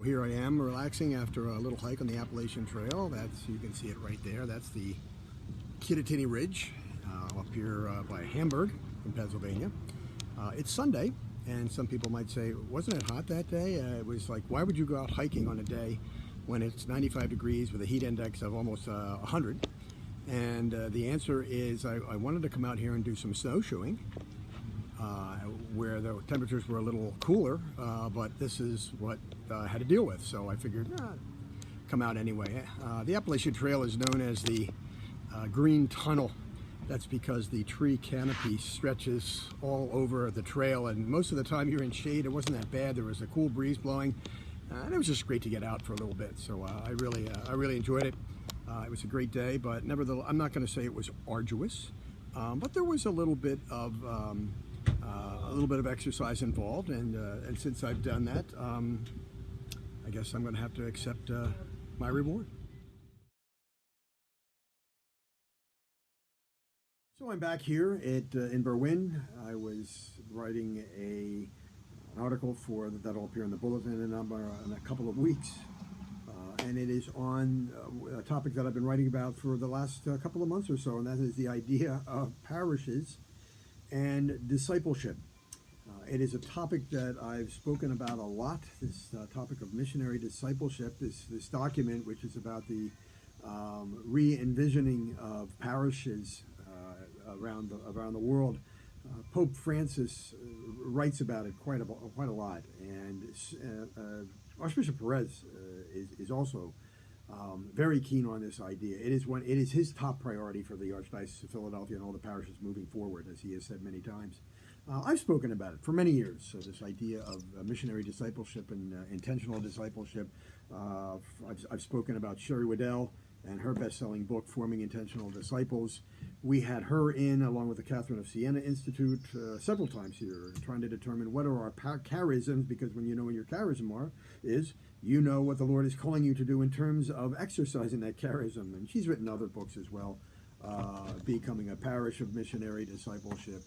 Here I am relaxing after a little hike on the Appalachian Trail. You can see it right there. That's the Kittatinny Ridge up here by Hamburg in Pennsylvania. It's Sunday, and some people might say, wasn't it hot that day? It was like, why would you go out hiking on a day when it's 95 degrees with a heat index of almost 100? And the answer is I wanted to come out here and do some snowshoeing. Where the temperatures were a little cooler, but this is what I had to deal with, so I figured, come out anyway. The Appalachian Trail is known as the Green Tunnel. That's because the tree canopy stretches all over the trail, and most of the time you're in shade. It wasn't that bad. There was a cool breeze blowing, and it was just great to get out for a little bit. So I really enjoyed it. It was a great day, but nevertheless, I'm not going to say it was arduous, but there was a little bit of exercise involved, and since I've done that, I guess I'm going to have to accept my reward. So I'm back here in Berlin. I was writing an article that'll appear in the bulletin in a couple of weeks, and it is on a topic that I've been writing about for the last couple of months or so, and that is the idea of parishes and discipleship. It is a topic that I've spoken about a lot, this topic of missionary discipleship, this document which is about the re-envisioning of parishes around the world. Pope Francis writes about it quite a lot, and Archbishop Perez is also very keen on this idea. It is his top priority for the Archdiocese of Philadelphia and all the parishes moving forward, as he has said many times. I've spoken about it for many years. So this idea of missionary discipleship and intentional discipleship. I've spoken about Sherry Waddell and her best-selling book, Forming Intentional Disciples. We had her in, along with the Catherine of Siena Institute, several times here, trying to determine what are our charisms, because when you know what your charism is, you know what the Lord is calling you to do in terms of exercising that charism. And she's written other books as well, Becoming a Parish of Missionary Discipleship,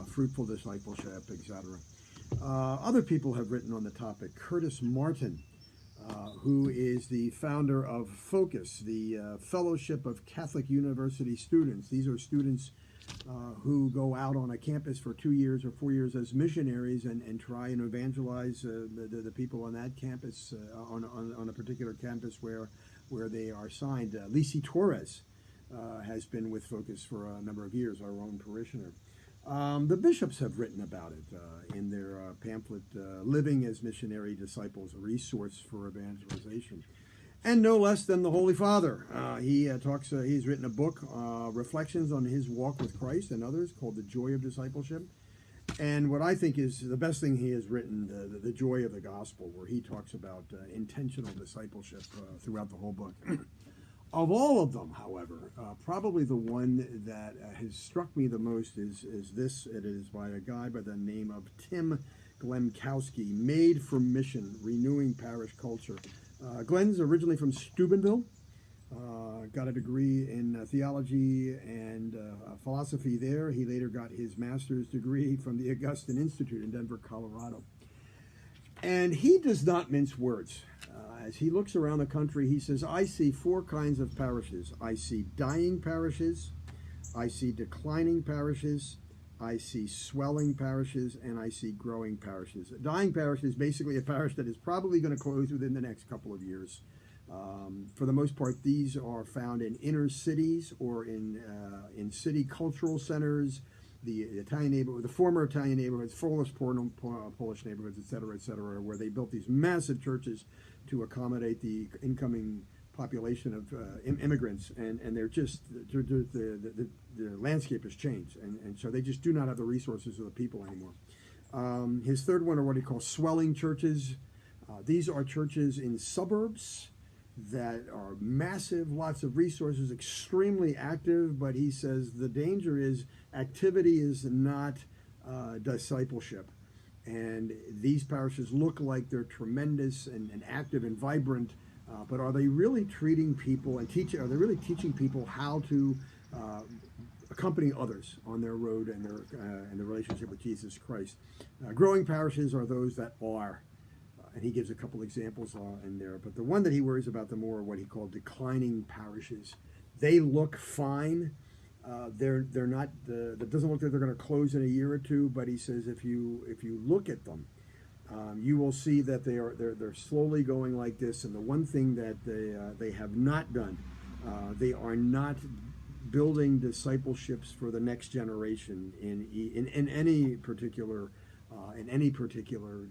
Fruitful Discipleship, etc. Other people have written on the topic. Curtis Martin, who is the founder of Focus, the Fellowship of Catholic University Students. These are students who go out on a campus for 2 years or 4 years as missionaries and try and evangelize the people on that campus, on a particular campus where they are signed. Lisi Torres has been with Focus for a number of years, our own parishioner. The bishops have written about it in their pamphlet, Living as Missionary Disciples, a resource for evangelization. And no less than the Holy Father. He's written a book, Reflections on his walk with Christ and others, called The Joy of Discipleship. And what I think is the best thing he has written, The Joy of the Gospel, where he talks about intentional discipleship throughout the whole book. Of all of them, however, probably the one that has struck me the most is this. It is by a guy by the name of Tim Glemkowski, Made for Mission, Renewing Parish Culture. Glenn's originally from Steubenville, got a degree in theology and philosophy there. He later got his master's degree from the Augustine Institute in Denver, Colorado. And he does not mince words. As he looks around the country, he says, I see 4 kinds of parishes. I see dying parishes, I see declining parishes, I see swelling parishes, and I see growing parishes. A dying parish is basically a parish that is probably going to close within the next couple of years. For the most part, these are found in inner cities or in city cultural centers, the Italian neighborhood, the former Italian neighborhoods, Polish neighborhoods, et cetera, where they built these massive churches to accommodate the incoming population of immigrants, and the landscape has changed, and so they just do not have the resources of the people anymore. His third one are what he calls swelling churches. These are churches in suburbs that are massive, lots of resources, extremely active, but he says the danger is activity is not discipleship. And these parishes look like they're tremendous and active and vibrant, but are they really treating people and are they really teaching people how to accompany others on their road and their relationship with Jesus Christ? Growing parishes are those that are and he gives a couple examples in there. But the one that he worries about the more are what he called declining parishes. They look fine. They're not. That doesn't look like they're going to close in a year or two. But he says if you look at them, you will see that they're slowly going like this. And the one thing that they have not done, they are not building discipleships for the next generation in any particular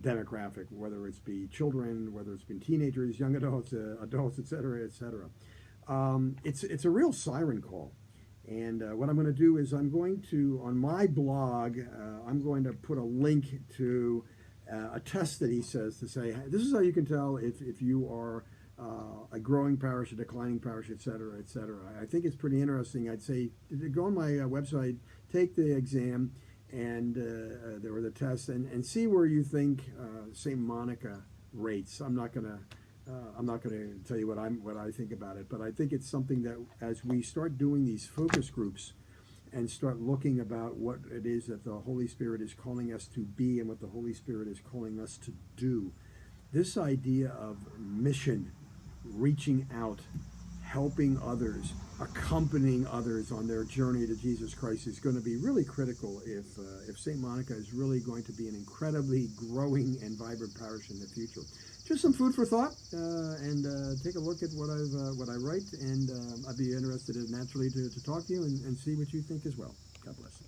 demographic, whether it's be children, whether it's been teenagers, young adults, adults, etc., etc. It's a real siren call. And what I'm going to do is I'm going to, on my blog, I'm going to put a link to a test that he says to say, this is how you can tell if you are a growing parish, a declining parish, et cetera, et cetera. I think it's pretty interesting. I'd say go on my website, take the exam, and there were the tests, and see where you think St. Monica rates. I'm not gonna tell you what I think about it, but I think it's something that as we start doing these focus groups and start looking about what it is that the Holy Spirit is calling us to be and what the Holy Spirit is calling us to do, this idea of mission, reaching out, helping others, accompanying others on their journey to Jesus Christ is going to be really critical if St. Monica is really going to be an incredibly growing and vibrant parish in the future. Just some food for thought, and take a look at what I write, and I'd be interested naturally to talk to you and see what you think as well. God bless.